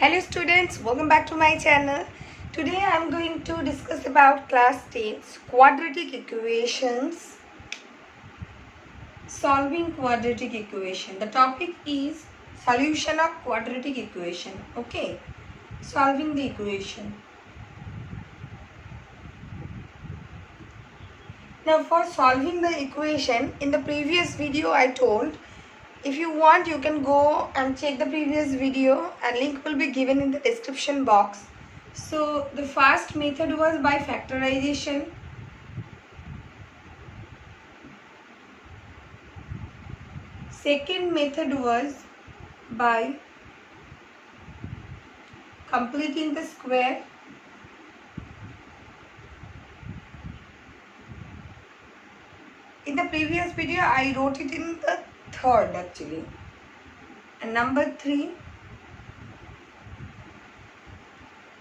Hello students, welcome back to my channel. Today I am going to discuss about class 10's quadratic equations, solving quadratic equation. The topic is solution of quadratic equation. Okay, solving the equation. Now for solving the equation, in the previous video I told, if you want you can go and check the previous video and link will be given in the description box. So the first method was by factorization. Second method was by completing the square. In the previous video I wrote it in the third actually. And number 3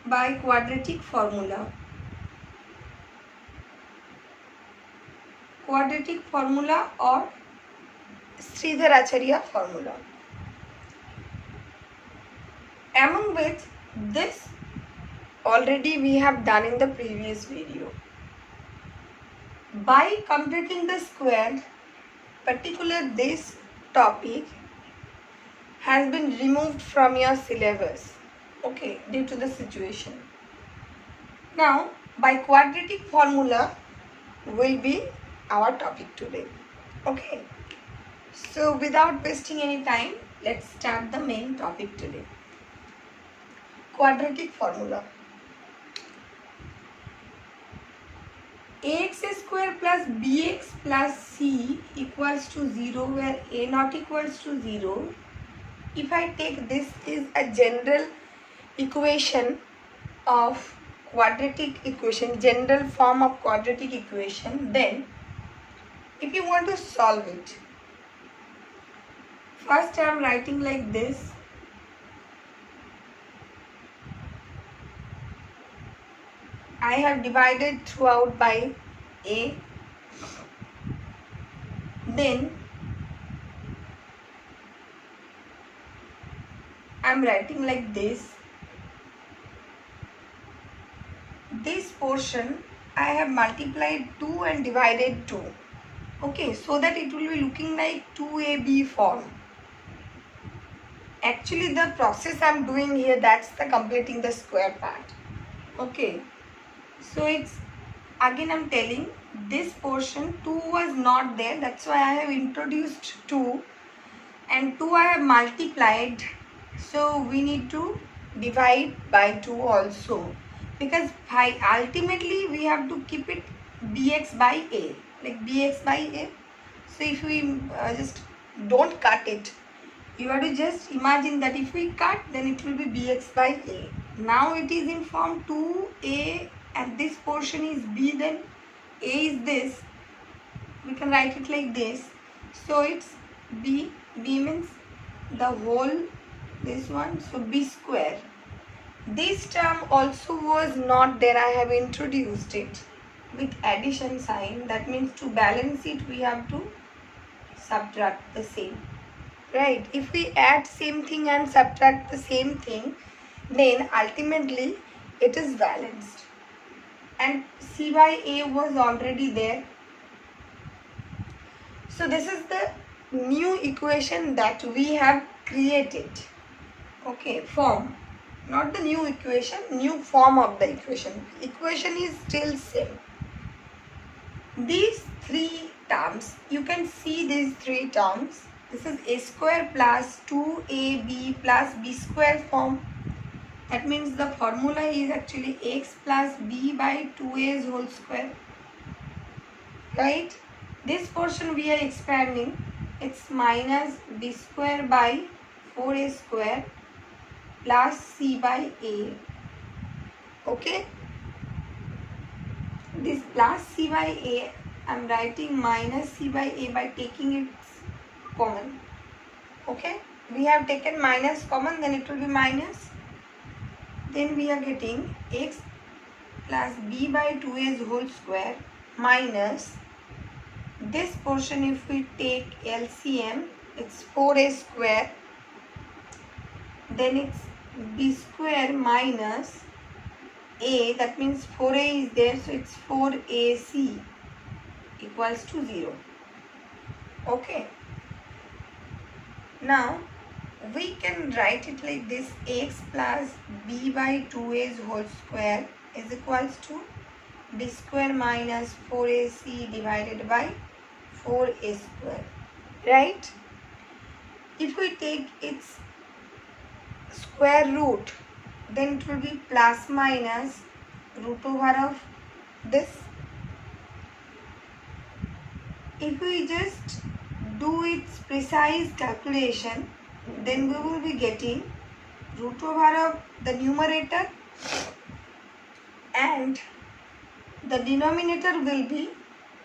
by quadratic formula. Quadratic formula or Sridharacharya formula. Among which this already we have done in the previous video. By completing the square, particular this topic has been removed from your syllabus, okay, due to the situation. Now by quadratic formula will be our topic today. Okay, so without wasting any time, let's start the main topic today. Quadratic formula. Ax square plus bx plus c equals to 0 where a not equals to 0. If I take this is a general equation of quadratic equation, general form of quadratic equation, then if you want to solve it, first I am writing like this. I have divided throughout by a. Then I am writing like this. This portion I have multiplied 2 and divided 2. Okay, so that it will be looking like 2ab form. Actually the process I am doing here, that's the completing the square part. Okay, so it's again I am telling this portion 2 was not there, that's why I have introduced 2 and 2 I have multiplied, so we need to divide by 2 also, because ultimately we have to keep it bx by a, like bx by a. So if we just don't cut it, you have to just imagine that if we cut, then it will be bx by a. Now it is in form 2a and this portion is b, then a is this, we can write it like this. So it's b means the whole this one, so b square. This term also was not there, I have introduced it with addition sign. That means to balance it we have to subtract the same, right? If we add same thing and subtract the same thing, then ultimately it is balanced. And c by a was already there. So this is the new equation that we have created. Okay, form, not the new equation, new form of the equation. Equation is still same. These three terms, you can see these three terms. This is a square plus 2ab plus b square form. That means the formula is actually x plus b by 2a whole square, right? This portion we are expanding, it's minus b square by 4a square plus c by a. Okay, this plus c by a, I am writing minus c by a by taking it common. Okay, we have taken minus common, then it will be minus. Then we are getting x plus b by 2a whole square minus this portion, if we take LCM, it's 4a square, then it's b square minus a, that means 4a is there, so it's 4ac equals to 0. Okay. Now we can write it like this: x plus b by 2a's whole square is equals to b square minus 4ac divided by 4a square, right? If we take its square root, then it will be plus minus root over of this. If we just do its precise calculation, then we will be getting root over of the numerator and the denominator will be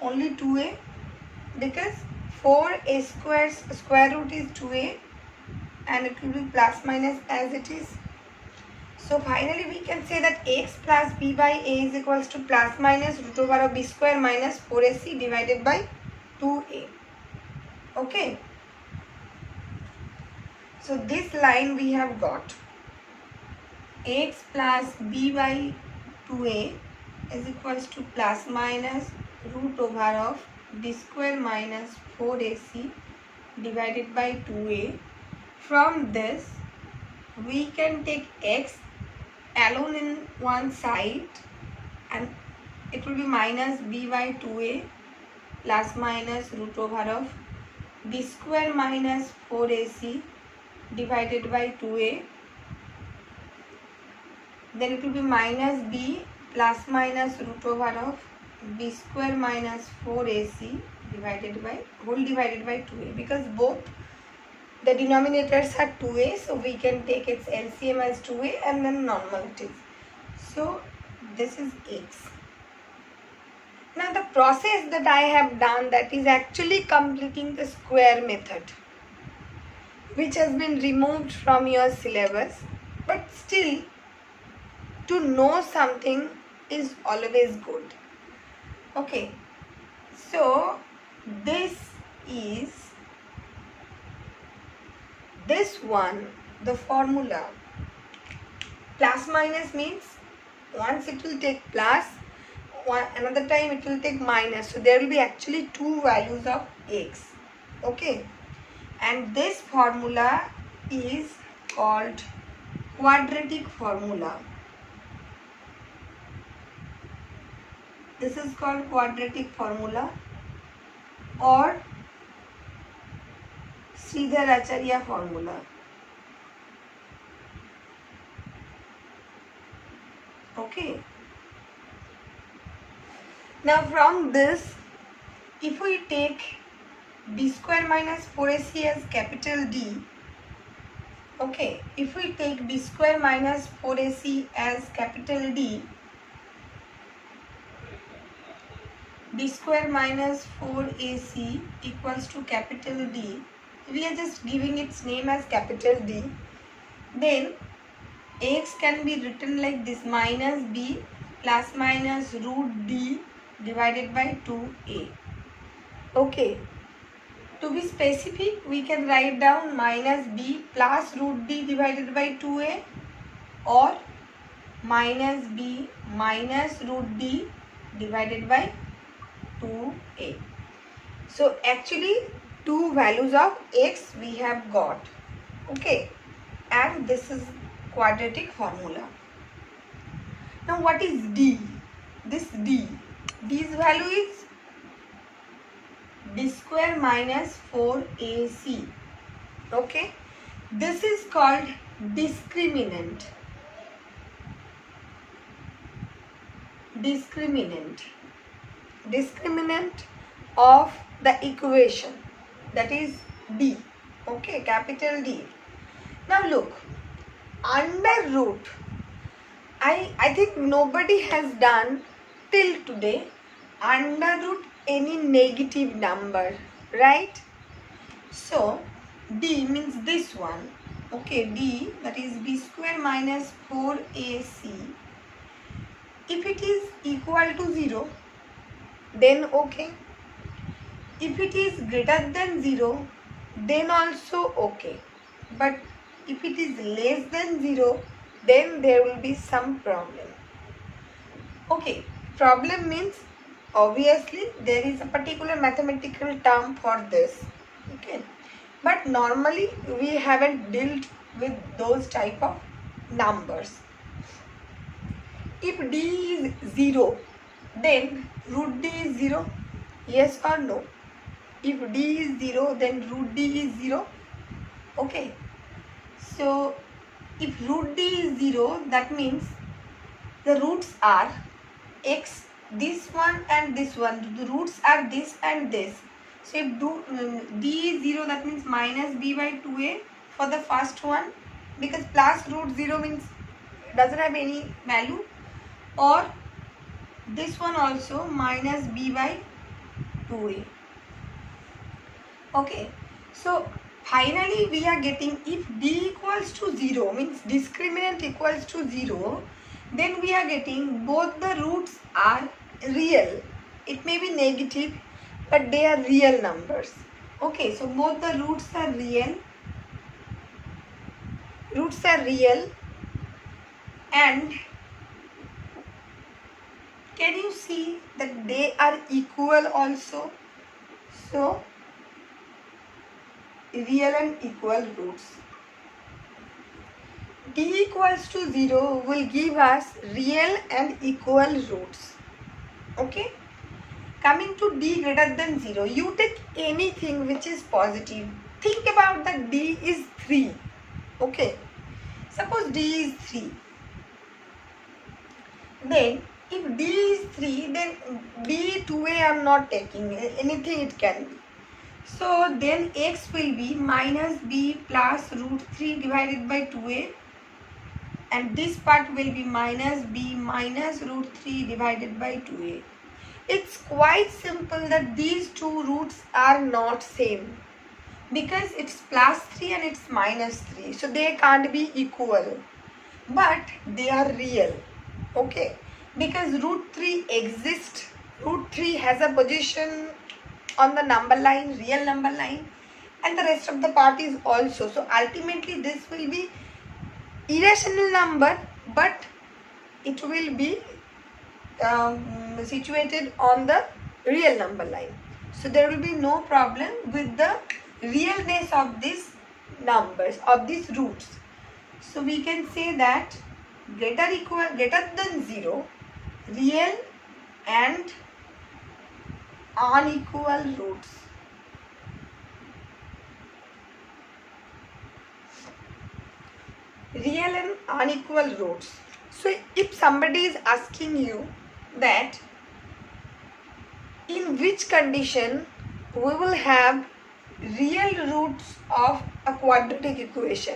only 2a, because 4a square root is 2a and it will be plus minus as it is. So finally we can say that x plus b by a is equals to plus minus root over of b square minus 4ac divided by 2a. Okay. So this line we have got x plus b by 2a is equals to plus minus root over of b square minus 4ac divided by 2a. From this we can take x alone in one side and it will be minus b by 2a plus minus root over of b square minus 4ac divided by 2a. Then it will be minus b plus minus root over of b square minus 4ac divided by 2a, because both the denominators are 2a, so we can take its LCM as 2a and then normal it is. So this is x. Now the process that I have done, that is actually completing the square method, which has been removed from your syllabus, but still to know something is always good. Okay, so this is this one, the formula. Plus minus means once it will take plus, another time it will take minus. So there will be actually two values of x. Okay, and this formula is called quadratic formula. This is called quadratic formula or Sridhar-Acharya formula. Okay. Now from this, if we take b square minus 4ac as capital D, okay, if we take b square minus 4ac as capital D, b square minus 4ac equals to capital D, we are just giving its name as capital D, then x can be written like this: minus b plus minus root d divided by 2a. Okay, to be specific, we can write down minus b plus root d divided by 2a or minus b minus root d divided by 2a. So actually two values of x we have got. Okay, and this is quadratic formula. Now what is d? This d's value is b square minus 4ac. Okay, this is called discriminant. Discriminant of the equation, that is d. Okay, capital D. Now look, under root, I think nobody has done till today under root any negative number, right? So d means this one. Okay, d, that is b square minus 4ac. If it is equal to 0, then okay. If it is greater than 0, then also okay. But if it is less than 0, then there will be some problem. Okay, problem means obviously there is a particular mathematical term for this. Okay, but normally we haven't dealt with those type of numbers. If d is 0, then root d is 0. Yes or no? If d is 0, then root d is 0. Okay. So if root d is 0, that means the roots are x, this one and this one. The roots are this and this. So if d is 0, that means minus b by 2a for the first one, because plus root 0 means doesn't have any value, or this one also minus b by 2a. Okay, so finally we are getting, if d equals to 0 means discriminant equals to 0, then we are getting both the roots are real. It may be negative, but they are real numbers. Okay, so both the roots are real. Roots are real, and can you see that they are equal also? So real and equal roots. D equals to 0 will give us real and equal roots. Okay. Coming to d greater than 0, you take anything which is positive. Think about that d is 3. Okay. Suppose d is 3. Then if d is 3, then b 2a I am not taking. Anything it can be. So then x will be minus b plus root 3 divided by 2a, and this part will be minus b minus root 3 divided by 2a. It's quite simple that these two roots are not same, because it's plus 3 and it's minus 3, so they can't be equal, but they are real. Okay, because root 3 exists, root 3 has a position on the number line, real number line, and the rest of the part is also. So ultimately this will be irrational number, but it will be situated on the real number line. So there will be no problem with the realness of these numbers, of these roots. So we can say that greater than 0, real and unequal roots. Real and unequal roots. So if somebody is asking you that in which condition we will have real roots of a quadratic equation,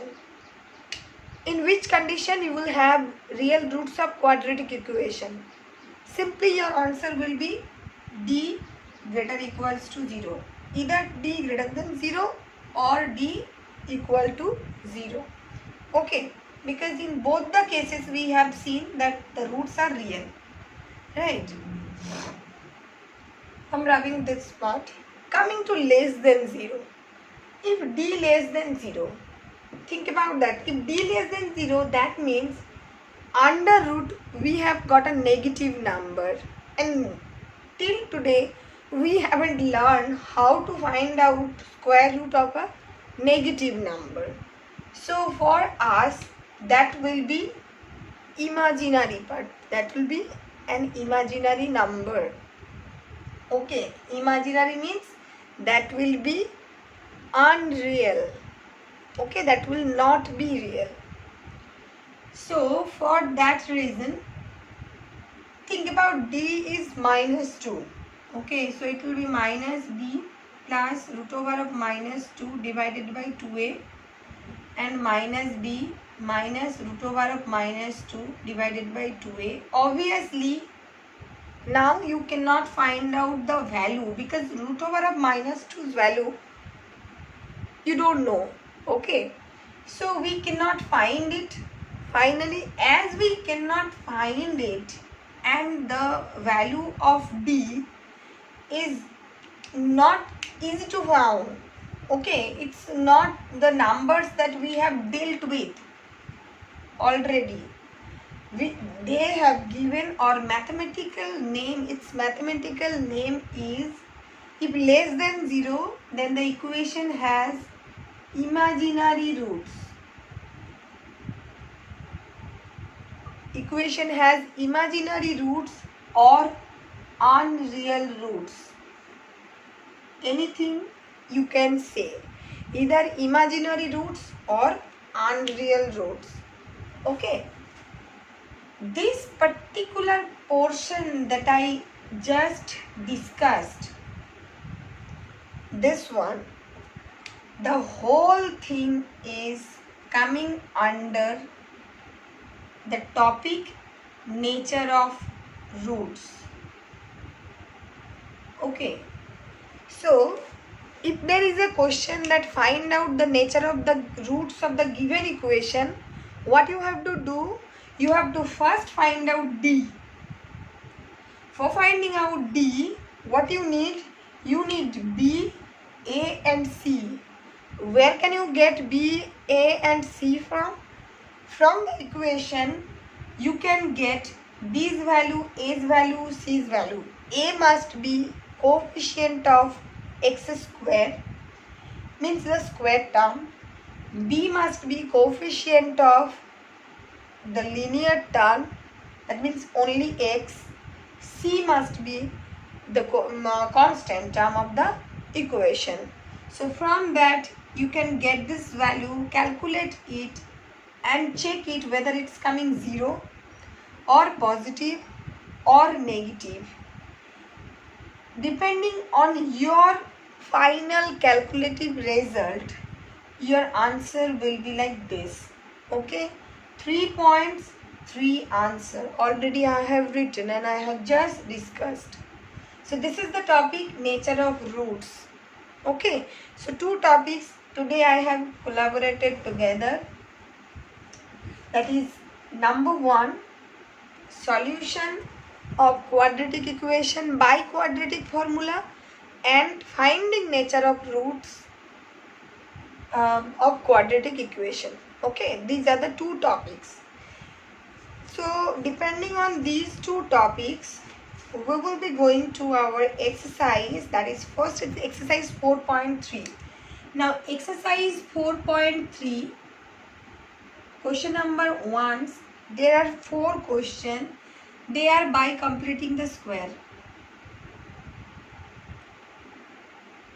in which condition you will have real roots of quadratic equation, simply your answer will be d greater equals to 0. Either d greater than 0 or d equal to 0. Okay, because in both the cases we have seen that the roots are real, right? I'm rubbing this part. Coming to less than 0. If d less than 0, think about that. If d less than 0, that means under root we have got a negative number, and till today we haven't learned how to find out square root of a negative number. So for us that will be imaginary part, that will be an imaginary number. Okay, imaginary means that will be unreal. Okay, that will not be real. So for that reason, think about d is minus 2. Okay, so it will be minus b plus root over of minus 2 divided by 2a, and minus b minus root over of minus 2 divided by 2a. Obviously now you cannot find out the value, because root over of minus 2's value you don't know. Okay, so we cannot find it. Finally, as we cannot find it and the value of d is not easy to found, Okay, it's not the numbers that we have dealt with already. They have given our mathematical name. Its mathematical name is, if less than 0, then the equation has imaginary roots. Equation has imaginary roots or unreal roots. Anything you can say, either imaginary roots or unreal roots. Okay, this particular portion that I just discussed, this one, the whole thing is coming under the topic nature of roots. Okay, so if there is a question that find out the nature of the roots of the given equation, what you have to do, you have to first find out D. For finding out D, what you need? You need B, A and C. Where can you get B, A and C from? From the equation, you can get B's value, A's value, C's value. A must be coefficient of x square, means the square term. B must be coefficient of the linear term, that means only x. C must be the constant term of the equation. So from that you can get this value, calculate it and check it whether it's coming 0 or positive or negative. Depending on your final calculative result, your answer will be like this. Okay, 3 points, 3 answer. Already I have written and I have just discussed. So this is the topic nature of roots. Okay, so 2 topics today I have collaborated together. That is, number 1, solution of quadratic equation by quadratic formula and finding nature of roots of quadratic equation. Okay, these are the 2 topics. So depending on these 2 topics, we will be going to our exercise. That is, first it's exercise 4.3. Now exercise 4.3, question number 1, there are 4 questions. They are by completing the square.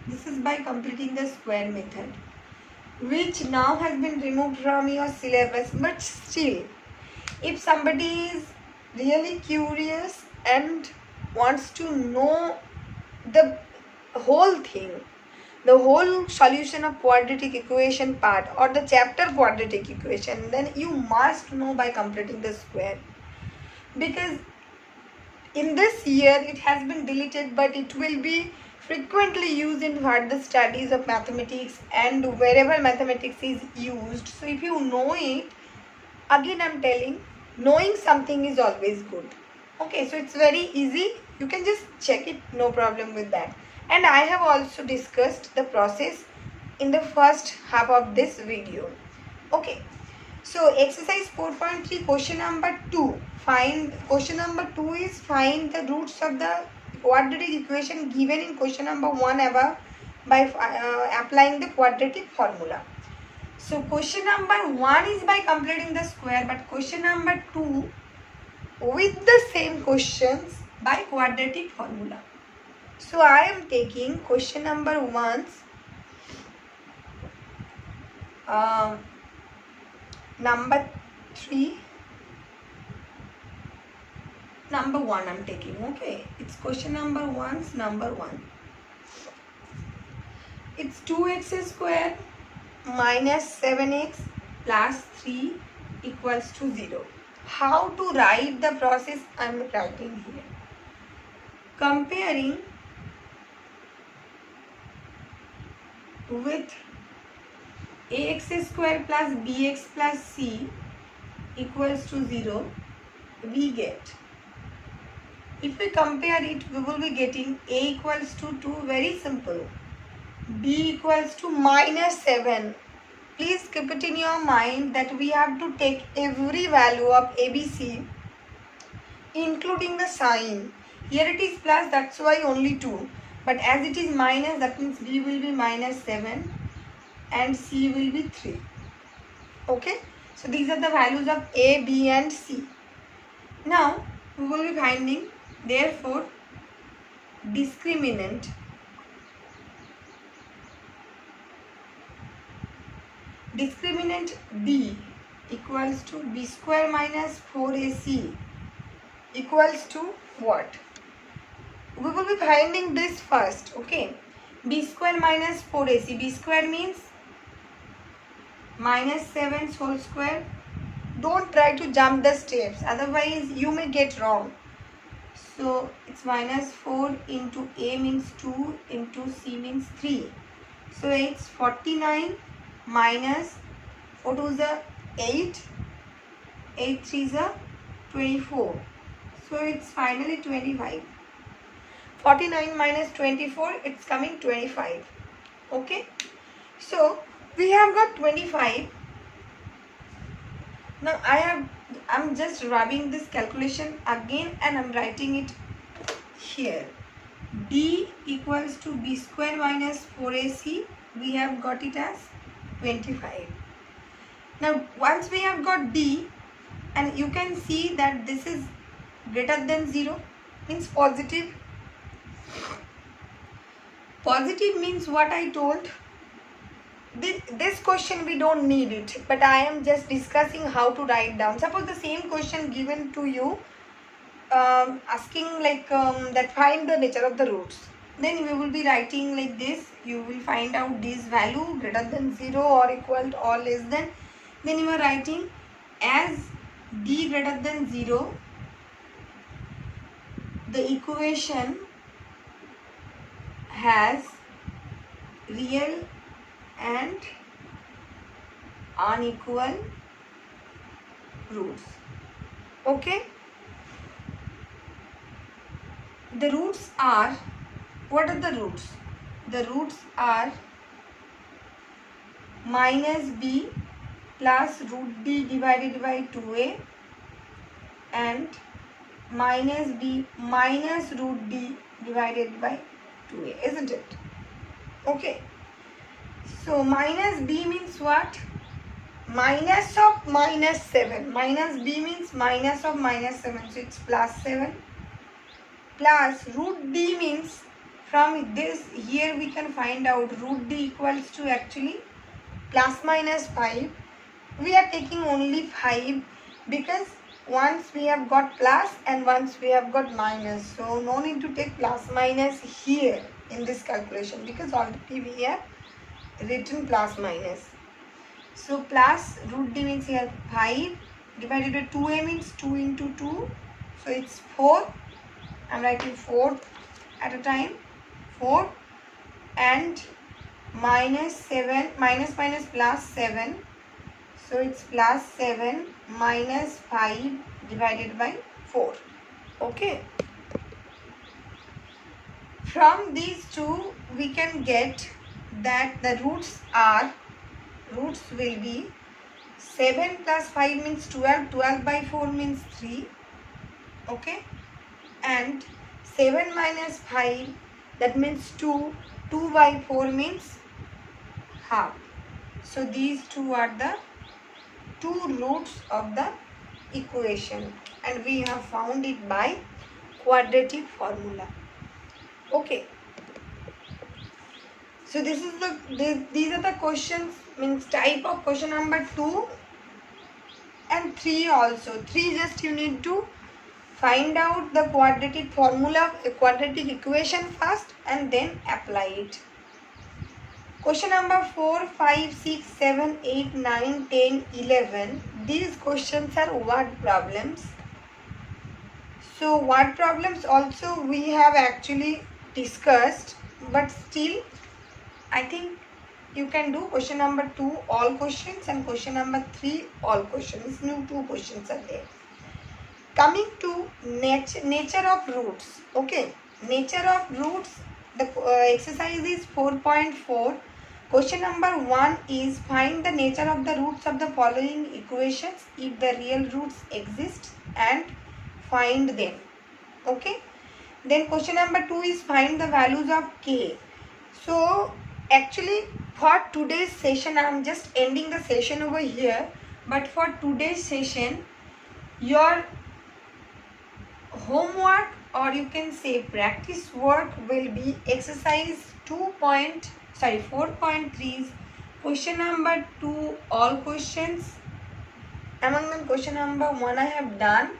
This is by completing the square method, which now has been removed from your syllabus. But still, if somebody is really curious and wants to know the whole thing, the whole solution of quadratic equation part or the chapter quadratic equation, then you must know by completing the square. Because in this year it has been deleted, but it will be frequently used in further studies of mathematics and wherever mathematics is used. So if you know it, again I'm telling, knowing something is always good. Okay, so it's very easy, you can just check it, no problem with that. And I have also discussed the process in the first half of this video. Okay, so exercise 4.3, question number 2. Question number 2 is find the roots of the quadratic equation given in question number 1 above by applying the quadratic formula. So question number 1 is by completing the square, but question number 2 with the same questions by quadratic formula. So I am taking question number 1, number 3, number 1 I'm taking. Okay, it's question number 1's number 1. It's 2x square minus 7x plus 3 equals to 0. How to write the process I'm writing here. Comparing with ax square plus bx plus c equals to 0, we get, if we compare it, we will be getting a equals to 2, very simple. b equals to minus 7. Please keep it in your mind that we have to take every value of ABC including the sign. Here it is plus, that's why only 2. But as it is minus, that means b will be minus 7 and c will be 3. Okay. So these are the values of a, b and c. Now we will be finding, therefore, discriminant d equals to b square minus 4ac equals to what? We will be finding this first. Okay. B square minus 4ac. B square means minus 7 whole square. Don't try to jump the steps, otherwise you may get wrong. So it's minus 4 into a means 2 into c means 3. So it's 49 minus 4 2 is 8. 8 3 is 24. So it's finally 25. 49 minus 24, it's coming 25. Okay. So we have got 25. Now I'm just rubbing this calculation again and I'm writing it here. D equals to b square minus 4ac. We have got it as 25. Now once we have got D, and you can see that this is greater than 0, means positive. Positive means what I told. This question we don't need it, but I am just discussing how to write down. Suppose the same question given to you, asking like that find the nature of the roots. Then we will be writing like this. You will find out this value greater than 0 or equal to or less than. Then you are writing as d greater than 0, the equation has real and unequal roots. Okay. The roots are, what are the roots? The roots are minus b plus root d divided by 2a and minus b minus root d divided by 2a, isn't it? Okay. So minus b means what? Minus of minus 7. Minus b means minus of minus 7. So it's plus 7. Plus root d means, from this here we can find out root d equals to actually plus minus 5. We are taking only 5 because once we have got plus and once we have got minus. So no need to take plus minus here in this calculation because already we have written plus minus. So plus root d means here 5 divided by 2a means 2 into 2. So it's 4. I'm writing 4 at a time. 4 and minus 7, minus plus 7. So it's plus 7 minus 5 divided by 4. Okay. From these two we can get that the roots will be 7 plus 5 means 12. 12 by 4 means 3. Okay. And 7 minus 5, that means 2. 2 by 4 means half. So these two are the two roots of the equation and we have found it by quadratic formula. Okay. So this is these are the questions, means type of question number 2 and 3 also. 3 just you need to find out the quadratic formula, a quadratic equation first and then apply it. Question number 4, 5, 6, 7, 8, 9, 10, 11. These questions are word problems. So word problems also we have actually discussed, but still I think you can do question number 2 all questions and question number 3 all questions. New 2 questions are there. Coming to nature of roots. Okay, nature of roots The exercise is 4.4. Question number 1 is find the nature of the roots of the following equations if the real roots exist and find them. Okay. Then question number 2 is find the values of k. So actually for today's session I am just ending the session over here, but for today's session your homework, or you can say practice work, will be exercise 4.3's question number 2 all questions. Among them question number 1 I have done.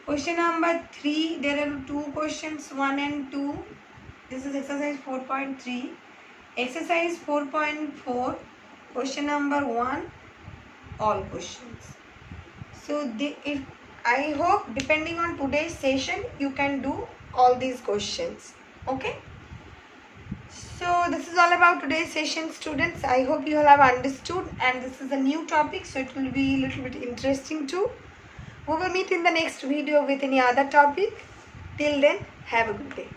Question number 3, there are 2 questions 1 and 2. This is exercise 4.3. Exercise 4.4 question number 1 all questions. So if I hope depending on today's session you can do all these questions. Okay. So this is all about today's session, students. I hope you all have understood, and this is a new topic, so it will be a little bit interesting too. We will meet in the next video with any other topic. Till then, have a good day.